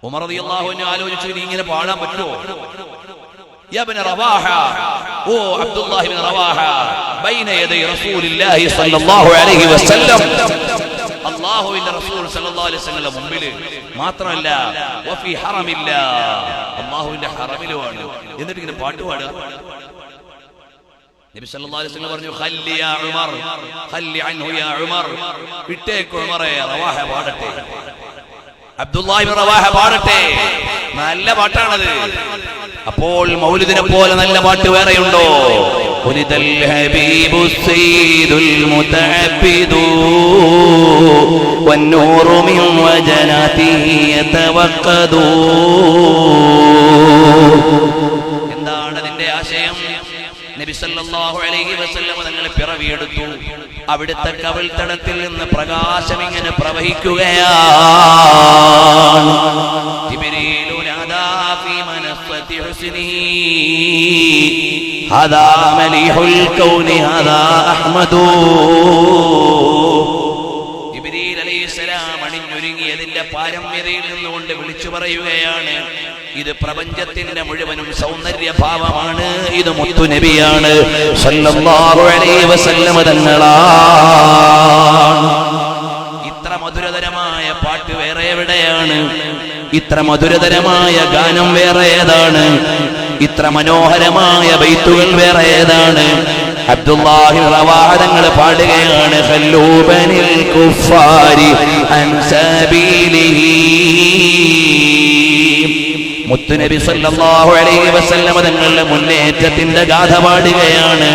ഉമർ റളിയല്ലാഹു അൻഹു ആലോചിച്ചു, ഇനി ഇങ്ങനെ പാടാൻ പറ്റുമോ? യാ ഇബ്നു റവാഹ, ഓ അബ്ദുല്ലാഹി ഇബ്നു റവാഹ, ബൈന യദൈ റസൂലില്ലാഹി സ്വല്ലല്ലാഹു അലൈഹി വസല്ലം, അല്ലാഹുവിന്റെ റസൂൽ സ്വല്ലല്ലാഹു അലൈഹി വസല്ലം മുമ്പിൽ മാത്രമല്ല, വഫി ഹറമില്ല, അല്ലാഹുവിന്റെ ഹറമിലുമാണ്. എന്നിട്ട് ഇങ്ങനെ പാട്ട് പാടുക. നബി സല്ലല്ലാഹു അലൈഹി വസല്ലം പറഞ്ഞു, ഖല്ലി യാ ഉമർ, ഖല്ലി അൻഹു യാ ഉമർ, വിട്ടേക്ക് ഉമറേ, റവാഹ പാടട്ടെ, അബ്ദുല്ലാഹി ഇബ്നു റവാഹ പാടട്ടെ. നല്ല പാട്ടാണത്. അപ്പോൾ മൗലിദിനെ പോലെ നല്ല പാട്ട് വേറെയുണ്ടോ? ഉനിദൽ ഹബീബു സയ്യിദുൽ മുതഅബ്ബിദു വന്നൂറു മിൻ വജനാതിഹി യതവഖദു. എന്താണ് അതിന്റെ ആശയം? നബി സല്ലല്ലാഹു അലൈഹി വസല്ലം തങ്ങൾ പിറവിയെടുത്തു. അവിടുത്തെ കവിൾത്തടത്തിൽ നിന്ന് പ്രകാശം ഇങ്ങനെ പ്രവഹിക്കുകയാണ്. ജിബ്രീലു നാദാ ഫീ മനസ്സതി ഹുസ്നിഹി ഹദാ മലീഹുൽ കൗനി ഹദാ അഹ്മദു. ജിബ്രീൽ അലൈഹിസ്സലാം അണിഞ്ഞൊരുങ്ങിയതിന്റെ പാരമ്യതയിൽ നിന്നുകൊണ്ട് വിളിച്ചു പറയുകയാണ്, ഇത് പ്രപഞ്ചത്തിന്റെ മുഴുവനും സൗന്ദര്യഭാവമാണ്, ഇത് മുത്തുനബിയാണ് സല്ലല്ലാഹു അലൈഹി വസല്ലം തങ്ങളാണ്. ഇത്ര മധുരതരമായ പാട്ട് വേറെ എവിടെയാണ്? ഇത്ര മധുരതരമായ ഗാനം വേറെ ഏതാണ്? ഇത്ര മനോഹരമായ ബൈത്തുകൾ വേറെ ഏതാണ്? അബ്ദുല്ലാഹി റവാഹ തങ്ങൾ പാടുകയാണ്, ഖല്ലൂബനിൽ കുഫാരി അൻ സബീലിഹി. മുത്തുനബി സല്ലല്ലാഹു അലൈഹി വസല്ലം തങ്ങളുടെ മുന്നേറ്റത്തിന്റെ ഗാഥ പാടുകയാണ്.